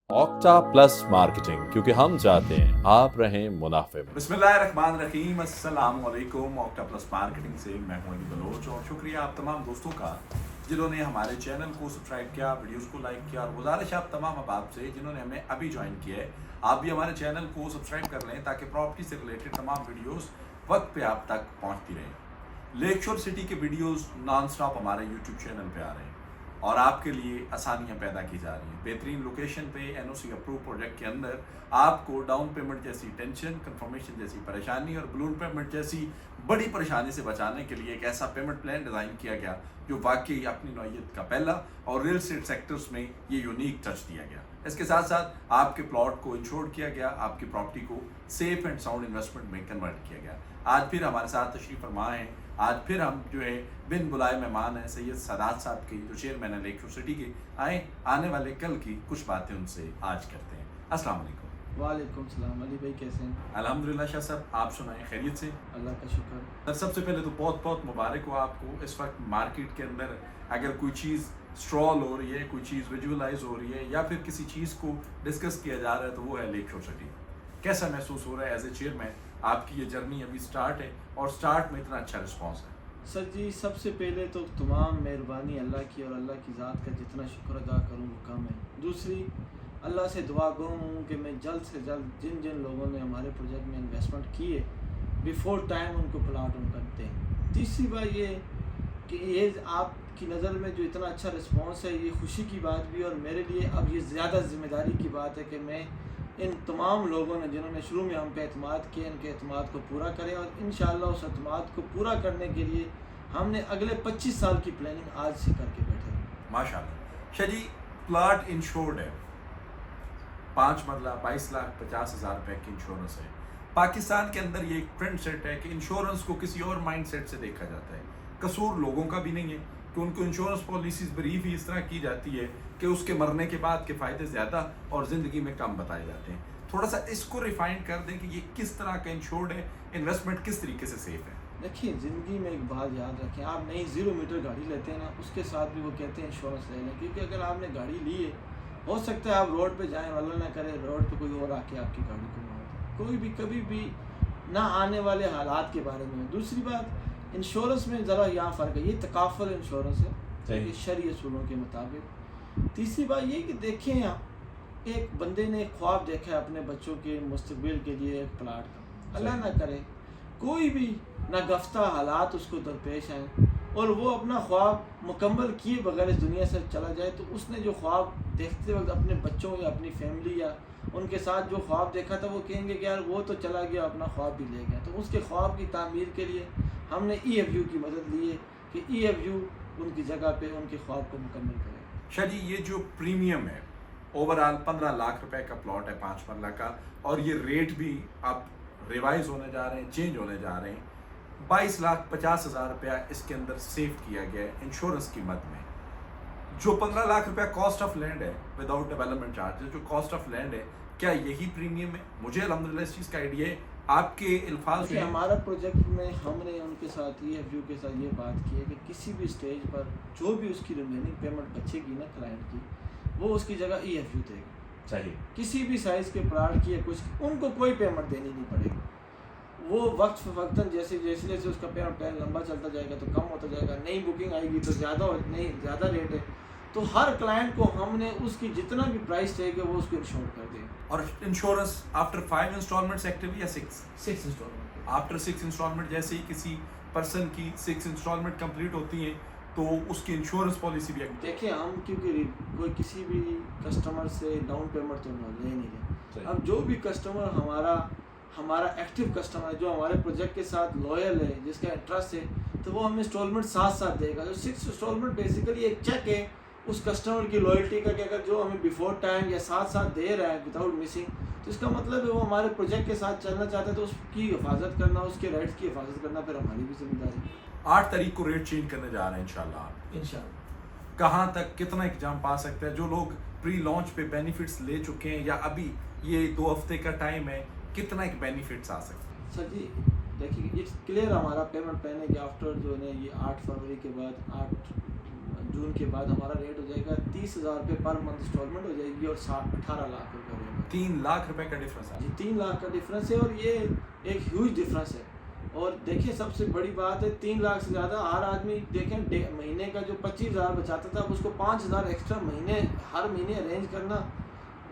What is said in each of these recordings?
Octa plus marketing, क्योंकि हम चाहते हैं आप रहें मुनाफे में। बिस्मिल्लाहिर्रहमानिर्रहीम, अस्सलाम वालेकुम। ऑक्टा प्लस मार्केटिंग से मैं हूं अली बलोच और शुक्रिया आप तमाम दोस्तों का जिन्होंने हमारे चैनल को सब्सक्राइब किया, वीडियोस को लाइक किया। और गुजारिश आप तमाम अहबाब से जिन्होंने हमें अभी ज्वाइन किया है, आप भी हमारे चैनल को सब्सक्राइब कर लें ताकि प्रॉपर्टी से रिलेटेड तमाम वीडियोस वक्त पे आप तक पहुंचती रहें। लेक शोर सिटी के वीडियोस नॉन स्टॉप हमारे यूट्यूब चैनल पे आ रहे हैं और आपके लिए आसानियां पैदा की जा रही हैं। बेहतरीन लोकेशन पे एनओसी अप्रूव प्रोजेक्ट के अंदर आपको डाउन पेमेंट जैसी टेंशन, कंफर्मेशन जैसी परेशानी और बलून पेमेंट जैसी बड़ी परेशानी से बचाने के लिए एक ऐसा पेमेंट प्लान डिज़ाइन किया गया जो वाकई अपनी नौइयत का पहला और रियल एस्टेट सेक्टर्स में ये यूनिक टच दिया गया। इसके साथ साथ आपके प्लॉट को इंश्योर किया गया, आपकी प्रॉपर्टी को सेफ एंड साउंड इन्वेस्टमेंट में कन्वर्ट किया गया। आज फिर हमारे साथ तशरीफ फरमा हैं, आज फिर हम जो है बिन बुलाए मेहमान हैं सैयद सादात साहब के, जो चेयरमैन है लेक शोर सिटी के। आने वाले कल की कुछ बातें उनसे आज करते हैं। अस्सलाम वालेकुम। वालेकुम सलाम। अली भाई कैसे हैं? अल्हम्दुलिल्लाह शाह साहब, आप सुनाएं, खैरियत से? अल्लाह का शुक्र। सर सबसे पहले तो बहुत बहुत मुबारक हो आपको। इस वक्त मार्केट के अंदर अगर कोई चीज़ स्ट्रॉल हो रही है, कोई चीज़ विजुअलाइज हो रही है या फिर किसी चीज़ को डिस्कस किया जा रहा है तो वो है लेक शोर सिटी। कैसा महसूस हो रहा है एज ए चेयरमैन? आपकी ये जर्नी अभी स्टार्ट है और स्टार्ट में इतना अच्छा रिस्पॉन्स है। सर जी, सबसे पहले तो तमाम मेहरबानी अल्लाह की और अल्लाह की ज़ात का जितना शुक्र अदा करूँ वो कम है। दूसरी, अल्लाह से दुआ गो हूँ कि मैं जल्द से जल्द जिन जिन लोगों ने हमारे प्रोजेक्ट में इन्वेस्टमेंट किए बिफ़ोर टाइम उनको प्लाट उनका दें। तीसरी बात ये कि ये आपकी नज़र में जो इतना अच्छा रिस्पॉन्स है, ये खुशी की बात भी है और मेरे लिए अब ये ज़्यादा ज़िम्मेदारी की बात है कि मैं इन तमाम लोगों ने जिन्होंने शुरू में हम पे एतमाद किया, इनके एतमाद को पूरा करें और इंशाअल्लाह उस एतमाद को पूरा करने के लिए हमने अगले 25 साल की प्लानिंग आज से करके बैठे हैं। माशाल्लाह। शाह जी, प्लाट इंश्योर्ड है, 5 मरला 22,50,000 रुपए की इंश्योरेंस है। पाकिस्तान के अंदर ये एक ट्रेंड सेट है कि इंश्योरेंस को किसी और माइंड सेट से देखा जाता है। कसूर लोगों का भी नहीं है कि उनको इंश्योरेंस पॉलिसीज ब्रीफ ही इस तरह की जाती है कि उसके मरने के बाद के फ़ायदे ज़्यादा और ज़िंदगी में कम बताए जाते हैं। थोड़ा सा इसको रिफाइन कर दें कि ये किस तरह का इंश्योर्ड है, इन्वेस्टमेंट किस तरीके से सेफ है। देखिए, ज़िंदगी में एक बात याद रखें, आप नई 0 मीटर गाड़ी लेते हैं ना, उसके साथ भी वो कहते हैं इंश्योरेंस ले लें, क्योंकि अगर आपने गाड़ी ली है, हो सकता है आप रोड पे जाएं, अल्लाह ना करे रोड पे कोई और आके आपकी गाड़ी को मार दे। कोई भी कभी भी ना आने वाले हालात के बारे में। दूसरी बात, इंश्योरेंस में ज़रा यहाँ फ़र्क है, ये तकाफुल इंश्योरेंस है ये शरई असूलों के मुताबिक। तीसरी बात ये कि देखें, आप एक बंदे ने ख्वाब देखा है अपने बच्चों के मुस्तकबिल के लिए एक प्लाट का, अल्लाह ना करे कोई भी नागफ्ता हालात उसको दरपेश आए और वो अपना ख्वाब मुकम्मल किए बगैर इस दुनिया से चला जाए, तो उसने जो ख्वाब देखते वक्त अपने बच्चों या अपनी फैमिली या उनके साथ जो ख्वाब देखा था वो कहेंगे कि यार वो तो चला गया, अपना ख्वाब भी ले गया। तो उसके ख्वाब की तामीर के लिए हमने EFU की मदद ली है कि EFU उनकी जगह पे उनके ख्वाब को मुकम्मल करें। शाह जी, ये जो प्रीमियम है ओवरऑल 15 लाख रुपए का प्लॉट है 5 मरला का, और ये रेट भी अब रिवाइज होने जा रहे हैं, चेंज होने जा रहे हैं। 22,50,000 रुपया इसके अंदर सेव किया गया है इंश्योरेंस की मद में। जो 15 लाख रुपया कॉस्ट ऑफ लैंड है विदाउट डेवलपमेंट चार्जेस, जो कॉस्ट ऑफ लैंड है, क्या यही प्रीमियम है? मुझे अल्हम्दुलिल्लाह इस चीज़ का आइडिया है, आपके अल्फाज में हमारा प्रोजेक्ट में हमने उनके साथ EFU के साथ ये बात की है कि किसी भी स्टेज पर जो भी उसकी रिमेनिंग पेमेंट बचेगी ना क्लाइंट की, वो उसकी जगह EFU देगा। चाहिए किसी भी साइज़ के प्लाट की या कुछ, उनको कोई पेमेंट देनी नहीं पड़ेगी। वो वक्तन जैसे जैसे जैसे उसका पेमेंट प्लान लंबा चलता जाएगा तो कम होता जाएगा, नई बुकिंग आएगी तो ज़्यादा रेट है, तो हर क्लाइंट को हमने उसकी जितना भी प्राइस चाहिए वो उसको इंश्योर कर देंगे। और इंश्योरेंस आफ्टर 5 इंस्टॉलमेंट्स एक्टिव या 6 इंस्टॉलमेंट आफ्टर 6 इंस्टॉलमेंट, जैसे ही किसी पर्सन की 6 इंस्टॉलमेंट कंप्लीट होती हैं तो उसकी इंश्योरेंस पॉलिसी भी एक्टिव। देखिए, हम क्योंकि कोई किसी भी कस्टमर से डाउन पेमेंट तो ले नहीं रहे। अब जो भी कस्टमर हमारा एक्टिव कस्टमर है, जो हमारे प्रोजेक्ट के साथ लॉयल है, जिसका इंटरेस्ट है, तो वो हमें इंस्टॉलमेंट साथ साथ देगा। जो 6 इंस्टॉलमेंट बेसिकली एक चेक है उस कस्टमर की लॉयल्टी का कि अगर जो हमें बिफोर टाइम या साथ साथ दे रहा है विदाउट मिसिंग, तो इसका मतलब है वो हमारे प्रोजेक्ट के साथ चलना चाहता है, तो उसकी हिफाजत करना, उसके राइट्स की हिफाजत करना फिर हमारी भी जिम्मेदारी है। 8 तारीख को रेट चेंज करने जा रहे हैं इंशाल्लाह। कहाँ तक कितना एग्जाम पा सकते हैं जो लोग प्री लॉन्च पे बेनिफिट्स ले चुके हैं, या अभी ये 2 हफ्ते का टाइम है, कितना एक बेनिफिट्स आ सकते हैं? सर जी, देखिए इट्स क्लियर, हमारा पेमेंट प्लान है कि आफ्टर जो है ये 8 फरवरी के बाद 8 जून के बाद हमारा रेट हो जाएगा 30,000 रुपये पर मंथ इंस्टॉलमेंट हो जाएगी और 18 लाख रुपये होगा। 3 लाख रुपए का डिफरेंस है जी 3 लाख का डिफरेंस है और ये एक ह्यूज डिफरेंस है। और देखिए सबसे बड़ी बात है 3 लाख से ज़्यादा हर आदमी देखें महीने का जो 25,000 बचाता था अब उसको 5,000 एक्स्ट्रा महीने हर महीने अरेंज करना,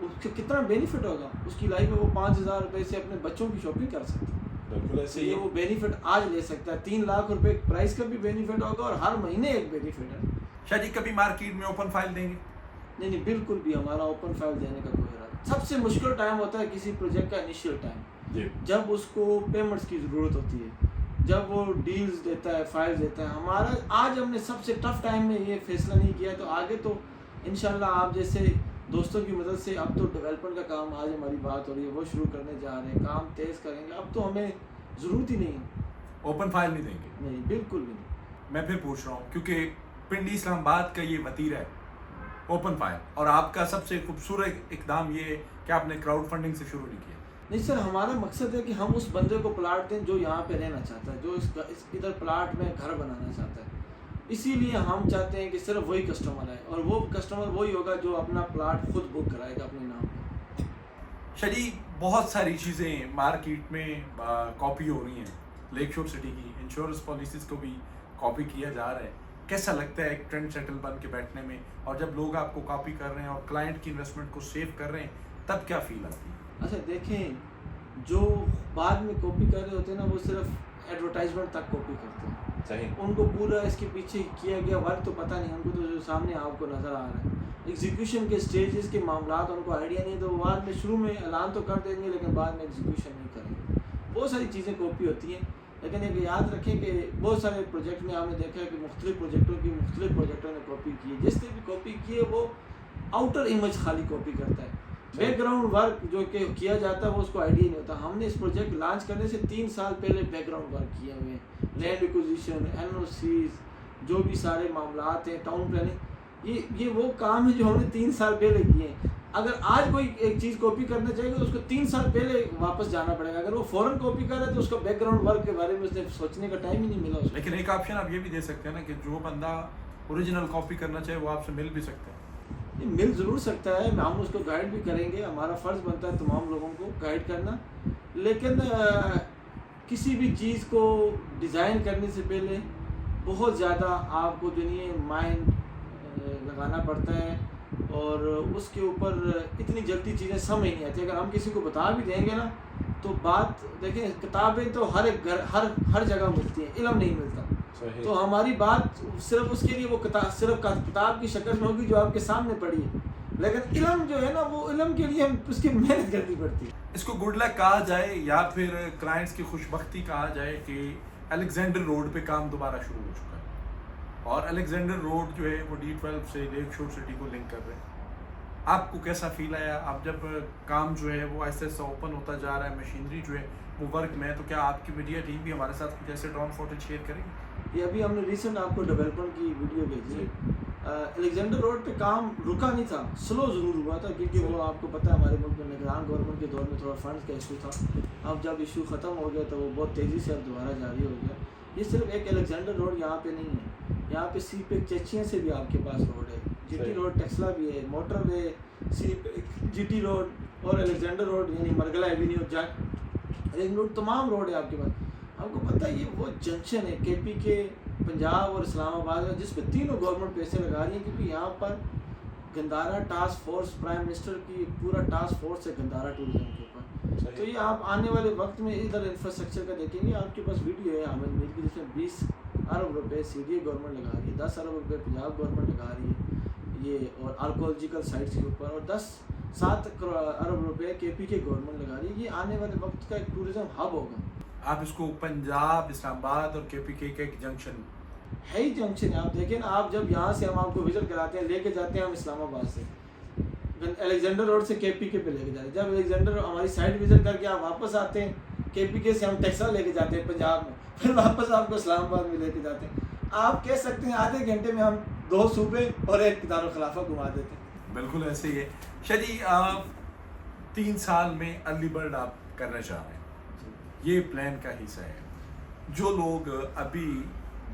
उसके कितना बेनिफिट होगा उसकी लाइफ में। वो 5,000 रुपये से अपने बच्चों की शॉपिंग कर सकते हैं। बिल्कुल ऐसे ये ही वो बेनिफिट आज ले सकता है। 3 लाख रुपए प्राइस का भी बेनिफिट होगा और हर महीने एक बेनिफिट है। शाह जी कभी मार्केट में ओपन फाइल देंगे? नहीं बिल्कुल भी हमारा ओपन फाइल देने का कोई इरादा। सबसे मुश्किल टाइम होता है किसी प्रोजेक्ट का इनिशियल टाइम, जी जब उसको पेमेंट्स की ज़रूरत होती है, जब वो डील्स देता है, फाइल्स देता है। हमारा आज हमने सबसे टफ टाइम में ये फैसला नहीं किया तो आगे तो इंशाल्लाह आप जैसे दोस्तों की मदद से अब तो डेवलपमेंट का काम, आज हमारी बात हो रही है, वो शुरू करने जा रहे हैं, काम तेज़ करेंगे। अब तो हमें ज़रूरत ही नहीं है। ओपन फाइल नहीं देंगे? नहीं बिल्कुल भी नहीं। मैं फिर पूछ रहा हूँ क्योंकि पिंडी इस्लामाबाद का ये वतीरा है ओपन फाइल, और आपका सबसे खूबसूरत इकदाम ये है कि आपने क्राउड फंडिंग से शुरू नहीं किया। नहीं सर, हमारा मकसद है कि हम उस बंदे को प्लाट दें जो यहाँ पे रहना चाहता है, जो इधर प्लाट में घर बनाना चाहता है। इसीलिए हम चाहते हैं कि सिर्फ वही कस्टमर आए और वो कस्टमर वही होगा जो अपना प्लाट खुद बुक कराएगा अपने नाम पे। शरी बहुत सारी चीज़ें मार्केट में कॉपी हो रही हैं, लेक शोर सिटी की इंश्योरेंस पॉलिसीज को भी कॉपी किया जा रहा है। कैसा लगता है एक ट्रेंड सेटल बन के बैठने में, और जब लोग आपको कॉपी कर रहे हैं और क्लाइंट की इन्वेस्टमेंट को सेव कर रहे हैं तब क्या फील आती है? अच्छा देखें, जो बाद में कॉपी कर रहे होते हैं ना वो सिर्फ एडवर्टाइजमेंट तक कॉपी करते हैं। सही उनको पूरा इसके पीछे किया गया वर्क तो पता नहीं, उनको तो जो सामने आपको नज़र आ रहा है एग्जीक्यूशन के स्टेजेस के मामला उनको आइडिया नहीं, तो वो बाद में शुरू में ऐलान तो कर देंगे लेकिन बाद में एग्जीक्यूशन नहीं करेंगे। बहुत सारी चीज़ें कॉपी होती हैं, लेकिन एक याद रखें कि बहुत सारे प्रोजेक्ट में आपने देखा है कि मुख्तलिफ प्रोजेक्टों ने कॉपी की है। जिसने भी कॉपी की है वो आउटर इमेज खाली कॉपी करता है, बैकग्राउंड वर्क जो कि किया जाता है वो उसको आइडिया नहीं होता। हमने इस प्रोजेक्ट लॉन्च करने से 3 साल पहले बैकग्राउंड वर्क किए हुए हैं, लैंड एक्विजिशन, NOCs, जो भी सारे मामलात हैं, टाउन प्लानिंग, ये वो काम है जो हमने 3 साल पहले किए हैं। अगर आज कोई एक चीज़ कॉपी करना चाहेगा तो उसको 3 साल पहले वापस जाना पड़ेगा। अगर वो फ़ौरन कॉपी कर रहा है तो उसको बैकग्राउंड वर्क के बारे में उसने सोचने का टाइम ही नहीं मिला उसको। लेकिन एक ऑप्शन आप ये भी दे सकते हैं ना कि जो बंदा ओरिजिनल कॉपी करना चाहे वो आपसे मिल भी सकते हैं। ये मिल ज़रूर सकता है, हम उसको गाइड भी करेंगे, हमारा फ़र्ज़ बनता है तमाम लोगों को गाइड करना। लेकिन किसी भी चीज़ को डिज़ाइन करने से पहले बहुत ज़्यादा आपको जो नहीं है माइंड लगाना पड़ता है और उसके ऊपर इतनी जल्दी चीज़ें समझ नहीं आती। अगर हम किसी को बता भी देंगे ना तो बात देखें, किताबें तो हर एक घर हर जगह मिलती हैं, इल्म नहीं मिलता। तो हमारी बात सिर्फ उसके लिए वो किताब की शक्ल में होगी जो आपके सामने पड़ी है, लेकिन इल्म जो है ना वो इल्म के लिए हम उसकी मेहनत करनी पड़ती है। इसको गुड लक कहा जाए या फिर क्लाइंट्स की खुशबख्ती कहा जाए कि अलेक्जेंडर रोड पे काम दोबारा शुरू हो चुका है और अलेक्जेंडर रोड जो है वो D12 से लेक शोर सिटी को लिंक कर रहे हैं। आपको कैसा फील आया अब जब काम जो है वो ऐसे ऐसा ओपन होता जा रहा है, मशीनरी जो है वो वर्क में है, तो क्या आपकी मीडिया टीम भी हमारे साथ कुछ ऐसे ड्रोन फोटो शेयर करेगी? ये अभी हमने रिसेंट आपको डेवलपमेंट की वीडियो भेजी। अलेक्जेंडर रोड पे काम रुका नहीं था, स्लो ज़रूर हुआ था क्योंकि वो आपको पता है हमारे मुल्क में निगरान गवर्नमेंट के दौर में थोड़ा फंड्स का इशू था। अब जब इशू ख़त्म हो गया तो वो बहुत तेज़ी से अब दोबारा जारी हो गया। ये सिर्फ एक अलेक्जेंडर रोड यहाँ पे नहीं है, यहाँ पे सी पे चेचिया से भी आपके पास रोड है, GT रोड टेक्सला भी है, मोटर वे सी पे GT रोड और अलेक्जेंडर रोड यानी मरगला एवेन्यू रिंग रोड, तमाम रोड है आपके पास। आपको पता है ये वो जंक्शन है KP के पंजाब और इस्लामाबाद में जिस पे तीनों गवर्नमेंट पैसे लगा रही है, क्योंकि यहाँ पर Gandhara task force, prime minister की पूरा टास्क फोर्स है गंदारा टूरिज्म के ऊपर। तो ये आप आने वाले वक्त में इधर इंफ्रास्ट्रक्चर का देखेंगे, आपके पास वीडियो है आमिर मीर की जिसमें 20 अरब रुपये CDA गवर्नमेंट लगा रही है, 10 अरब रुपये पंजाब गवर्नमेंट लगा रही है ये और आर्कोलॉजिकल साइट्स के ऊपर, और 7 अरब रुपये KP के गवर्नमेंट लगा रही है। ये आने वाले वक्त का एक टूरिज्म हब होगा। आप इसको पंजाब, इस्लामाबाद और KP के एक जंक्शन है ही जंक्शन है। आप देखें ना, आप जब यहाँ से हम आपको विजिट कराते हैं, लेके जाते हैं हम इस्लामाबाद से अलेक्जेंडर रोड से KP के पे लेके जाते हैं, जब अलेक्जेंडर हमारी साइट विजिट करके आप वापस आते हैं KP के से हम टेक्सला लेके जाते हैं पंजाब में, फिर वापस आपको इस्लामाबाद में लेके जाते हैं। आप कह सकते हैं आधे घंटे में हम 2 सूबे और एक दारुल खिलाफा घुमा देते हैं। बिल्कुल ऐसे ही है। शरी 3 साल में अर्ली बर्ड आप करना चाह रहे हैं, ये प्लान का हिस्सा है। जो लोग अभी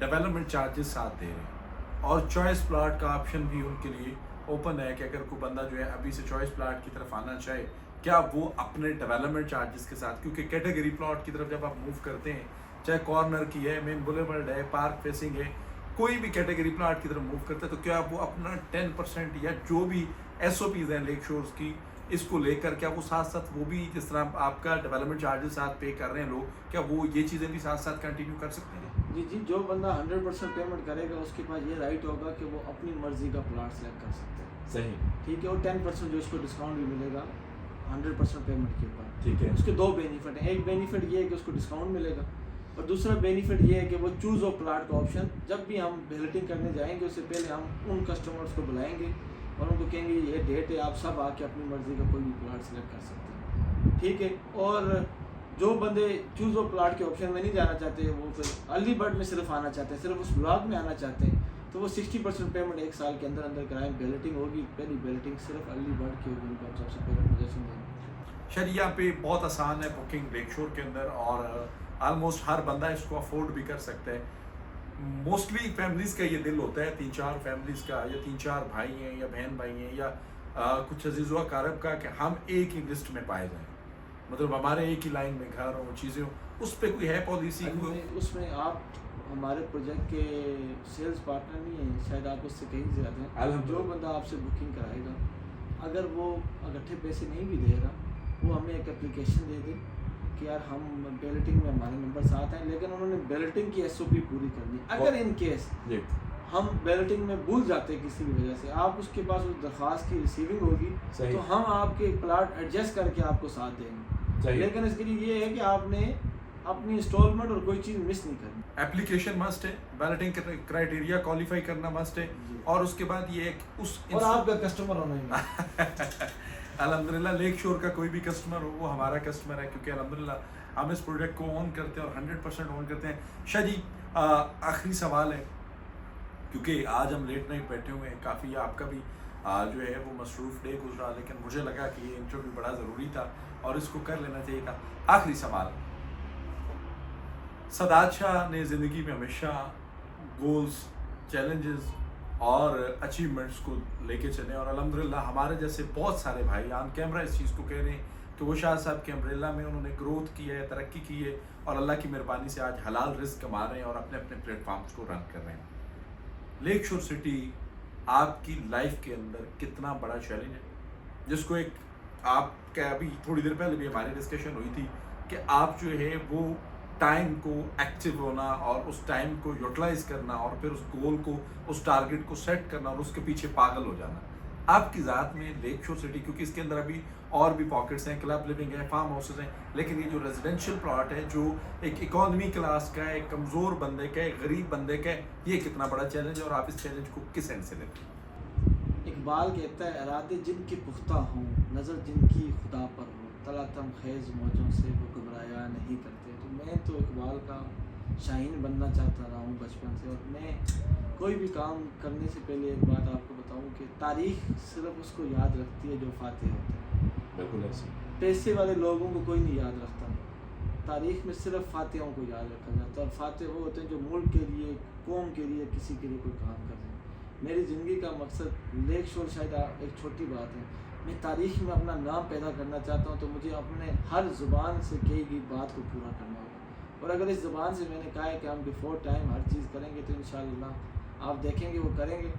डेवलपमेंट चार्जेस साथ दे रहे हैं और चॉइस प्लाट का ऑप्शन भी उनके लिए ओपन है कि अगर कोई बंदा जो है अभी से चॉइस प्लाट की तरफ आना चाहे, क्या वो अपने डेवलपमेंट चार्जेस के साथ, क्योंकि कैटेगरी प्लॉट की तरफ जब आप मूव करते हैं, चाहे कॉर्नर की है, मेन बुलेवर्ड है, पार्क फेसिंग है, कोई भी कैटेगरी प्लॉट की तरफ मूव करते हैं, तो क्या वो अपना 10% या जो भी SOPs हैं लेक शोर्स की, इसको लेकर क्या वो साथ साथ वो भी जिस तरह आपका डेवलपमेंट चार्जेस साथ पे कर रहे हैं लोग, क्या वो ये चीज़ें भी साथ साथ कंटिन्यू कर सकते हैं? जी जी, जो बंदा 100% पेमेंट करेगा उसके पास ये राइट होगा कि वो अपनी मर्ज़ी का प्लाट सेलेक्ट कर सकते हैं। सही, ठीक है, और 10% जो उसको डिस्काउंट भी मिलेगा 100% पेमेंट के ऊपर। ठीक है। उसके दो बेनिफिट हैं, एक बेनिफिट ये है कि उसको डिस्काउंट मिलेगा, और दूसरा बेनिफिट ये है कि वो चूज़ ऑफ प्लाट का ऑप्शन, जब भी हम विजिटिंग करने जाएंगे उससे पहले हम उन कस्टमर्स को बुलाएंगे और उनको कहेंगे ये डेट है, आप सब आके अपनी मर्ज़ी का कोई भी प्लाट सेलेक्ट कर सकते हैं। ठीक है, और जो बंदे चूज़ ऑफ प्लाट के ऑप्शन में नहीं जाना चाहते, वो फिर अर्ली बर्ड में सिर्फ आना चाहते हैं, सिर्फ उस ब्लॉक में आना चाहते हैं, तो वो 60% पेमेंट एक साल के अंदर अंदर कराएं। बैलेटिंग होगी, पहली बैलेटिंग सिर्फ अर्ली बर्ड की होगी, उनको हम सबसे पहले पोजीशन देंगे। शायद यहाँ पे बहुत आसान है बुकिंग लेक शोर के अंदर, और ऑलमोस्ट हर बंदा इसको अफोर्ड भी कर सकता है। मोस्टली फैमिलीज़ का ये दिल होता है, 3-4 फैमिलीज़ का, या 3-4 भाई हैं या बहन भाई हैं, या कुछ अजीज़ व अकारब का, कि हम एक ही लिस्ट में पाए जाएँ, मतलब हमारे एक ही लाइन में घर हो, चीज़ें हो। उस पर कोई है पॉलिसी? उसमें आप हमारे प्रोजेक्ट के सेल्स पार्टनर नहीं हैं, शायद आप उससे कहीं ज़्यादा हैं। जो बंदा आपसे बुकिंग कराएगा, अगर वो इकट्ठे पैसे नहीं भी देगा, वो हमें एक एप्लीकेशन दे दे कि यार हम बैलेटिंग में हमारे नंबर साथ हैं, लेकिन उन्होंने बैलेटिंग की SOP पूरी करनी। अगर इन केस हम बैलेटिंग में भूल जाते हैं किसी भी वजह से, आप उसके पास उस दरख्वास्त की रिसीविंग होगी, तो हम आपके प्लाट एडजस्ट करके आपको साथ देंगे। लेकिन इसके लिए ये है कि आपने अपनी इंस्टॉलमेंट और कोई चीज़ मिस नहीं करनी। एप्लीकेशन मस्ट है, बैलेटिंग क्राइटेरिया क्वालिफाई करना मस्ट है, और उसके बाद ये है कि उस और आपका कस्टमर होना ही अल्हम्दुलिल्लाह लेक शोर का कोई भी कस्टमर हो वो हमारा कस्टमर है, क्योंकि अल्हम्दुलिल्लाह हम इस प्रोजेक्ट को ऑन करते हैं और 100% ऑन करते हैं। शाह जी, आखिरी सवाल है, क्योंकि आज हम लेट नाइट बैठे हुए हैं, काफ़ी आपका भी जो है वो मसरूफ़ डे गुजरा, लेकिन मुझे लगा कि ये इंटरव्यू बड़ा ज़रूरी था और इसको कर लेना चाहिए था। आखिरी सवाल, सदात शाह ने ज़िंदगी में हमेशा गोल्स, चैलेंजेस और अचीवमेंट्स को लेके चले, और अल्हम्दुलिल्लाह हमारे जैसे बहुत सारे भाई ऑन कैमरा इस चीज़ को कह रहे हैं कि वो शाह साहब के अम्ब्रेला में उन्होंने ग्रोथ की है, तरक्की की है, और अल्लाह की मेहरबानी से आज हलाल रिस्क कमा रहे हैं और अपने अपने प्लेटफॉर्म्स को रन कर रहे हैं। लेक शोर सिटी आपकी लाइफ के अंदर कितना बड़ा चैलेंज है, जिसको एक आपका अभी थोड़ी देर पहले भी हमारी डिस्कशन हुई थी कि आप जो है वो टाइम को एक्टिव होना और उस टाइम को यूटिलाइज करना और फिर उस गोल को, उस टारगेट को सेट करना और उसके पीछे पागल हो जाना, आपकी ज़ात में लेक शोर सिटी, क्योंकि इसके अंदर अभी और भी पॉकेट्स हैं, क्लब लिविंग है, फार्म हाउसेज हैं, लेकिन ये जो रेजिडेंशियल प्लॉट है जो एक इकॉनमी क्लास का है, एक कमज़ोर बंदे का है, गरीब बंदे का है, ये कितना बड़ा चैलेंज है और आप इस चैलेंज को किस एंड से लेते हैं? इकबाल कहता है, इरादे जिनके पुख्ता हों, नज़र जिनकी खुदा पर हो, तलातम खेज मौजों से वो घबराया नहीं करते। तो मैं तो इकबाल का शाहीन बनना चाहता रहा हूँ बचपन से, और मैं कोई भी काम करने से पहले एक बात आपको बताऊँ कि तारीख़ सिर्फ उसको याद रखती है जो फातेह होता है। बिल्कुल ऐसे। पैसे वाले लोगों को कोई नहीं याद रखता, तारीख़ में सिर्फ फातेहों को याद रखा जाता है, और फातेह वो होते हैं जो मुल्क के लिए, कौम के लिए, किसी के लिए कोई काम कर रहे हैं। मेरी ज़िंदगी का मकसद लेक शोर शायद एक छोटी बात है, मैं तारीख़ में अपना नाम पैदा करना चाहता हूँ, तो मुझे अपने हर ज़ुबान से कही गई बात को पूरा करना होगा, और अगर इस ज़ुबान से मैंने कहा है कि हम बिफोर टाइम हर चीज़ करेंगे, तो इंशाअल्लाह आप देखेंगे वो करेंगे।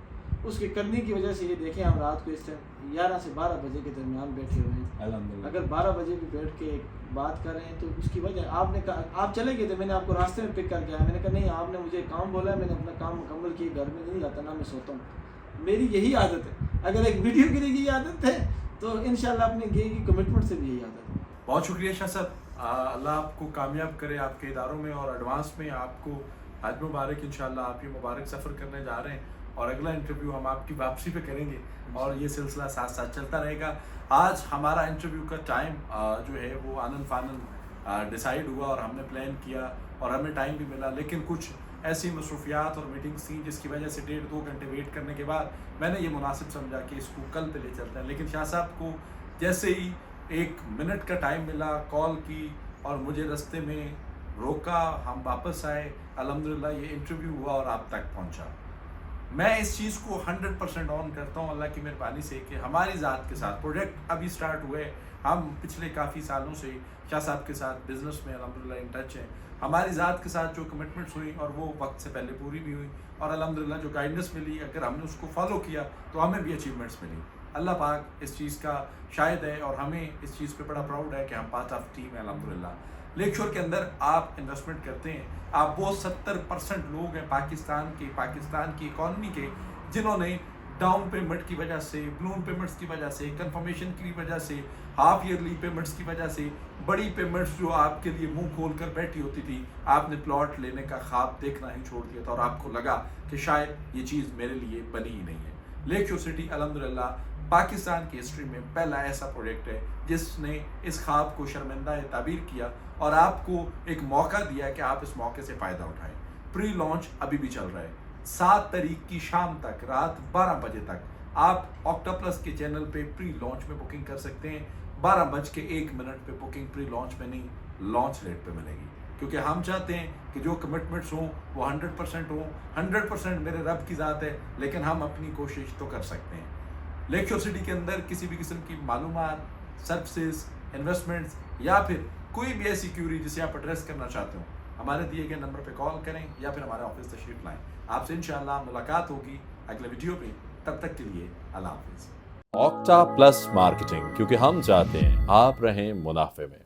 उसके करने की वजह से ये देखें, हम रात को इस टाइम 11 से 12 बजे के दरमियान बैठे हुए हैं, अगर 12 बजे भी बैठ के बात कर रहे हैं तो उसकी वजह, आपने कहा आप चले गए थे, मैंने आपको रास्ते में पिक करके आया, मैंने कहा नहीं आपने मुझे काम बोला है, मैंने अपना काम मुकम्मल किया, घर में नहीं जाता ना मैं सोता हूँ, मेरी यही आदत है। अगर एक वीडियो गिरी की आदत है तो इंशाल्लाह अपने गे की कमिटमेंट से भी यही आदत है। बहुत शुक्रिया शाह साहब, अल्लाह आपको कामयाब करे आपके इदारों में, और एडवांस में आपको हज मुबारक। इंशाल्लाह आप ये मुबारक सफ़र करने जा रहे हैं, और अगला इंटरव्यू हम आपकी वापसी पे करेंगे और ये सिलसिला साथ साथ चलता रहेगा। आज हमारा इंटरव्यू का टाइम जो है वो आनन फानन डिसाइड हुआ और हमने प्लान किया और हमें टाइम भी मिला, लेकिन कुछ ऐसी मसरूफियात और मीटिंग्स थी जिसकी वजह से 1.5-2 घंटे वेट करने के बाद मैंने ये मुनासिब समझा कि इसको कल पे ले चलते हैं। लेकिन शाह साहब को जैसे ही 1 मिनट का टाइम मिला, कॉल की और मुझे रास्ते में रोका, हम वापस आए, अल्हम्दुलिल्लाह ये इंटरव्यू हुआ और आप तक पहुंचा। मैं इस चीज़ को 100% ऑन करता हूँ अल्लाह की मेहरबानी से कि हमारी ज़ात के साथ प्रोजेक्ट अभी स्टार्ट हुए, हम पिछले काफ़ी सालों से शाह साहब के साथ बिज़नेस में अल्हम्दुलिल्लाह इन टच हैं। हमारी ज़ात के साथ जो कमिटमेंट्स हुई और वो वक्त से पहले पूरी भी हुई, और अल्हम्दुलिल्लाह जो गाइडेंस मिली, अगर हमने उसको फॉलो किया तो हमें भी अचीवमेंट्स मिली। अल्लाह पाक इस चीज़ का शायद है, और हमें इस चीज़ पे बड़ा प्राउड है कि हम पार्ट ऑफ टीम है अल्हम्दुलिल्लाह। लेक शोर के अंदर आप इन्वेस्टमेंट करते हैं, आप वो 70% लोग हैं पाकिस्तान की इकॉनमी के जिन्होंने डाउन पेमेंट की वजह से, बलून पेमेंट्स की वजह से, कंफर्मेशन की वजह से, हाफ ईयरली पेमेंट्स की वजह से, बड़ी पेमेंट्स जो आपके लिए मुंह खोल कर बैठी होती थी, आपने प्लॉट लेने का ख्वाब देखना ही छोड़ दिया था और आपको लगा कि शायद ये चीज़ मेरे लिए बनी ही नहीं है। लेक शोर सिटी अल्हम्दुलिल्लाह पाकिस्तान की हिस्ट्री में पहला ऐसा प्रोजेक्ट है जिसने इस ख्वाब को शर्मिंदा ताबीर किया और आपको एक मौका दिया कि आप इस मौके से फ़ायदा उठाएं। प्री लॉन्च अभी भी चल रहा है, 7 तारीख की शाम तक, रात 12 बजे तक आप ऑक्टोप्लस के चैनल पे प्री लॉन्च में बुकिंग कर सकते हैं। 12:01 पे बुकिंग प्री लॉन्च में नहीं, लॉन्च रेट पे मिलेगी, क्योंकि हम चाहते हैं कि जो कमिटमेंट्स हों वो 100% हों। 100% मेरे रब की ज़ात है, लेकिन हम अपनी कोशिश तो कर सकते हैं। लेक शोर सिटी के अंदर किसी भी किस्म की मालूमात, सर्विसेज, इन्वेस्टमेंट्स या फिर कोई भी ऐसी क्यूरी जिसे आप एड्रेस करना चाहते हो, हमारे दिए गए नंबर पे कॉल करें या फिर हमारे ऑफिस तशरीफ लाएं। आपसे इंशाअल्लाह मुलाकात होगी अगले वीडियो पे। तब तक के लिए अल्लाह हाफिज़। ऑक्टा प्लस मार्केटिंग, क्योंकि हम चाहते हैं आप रहें मुनाफे में।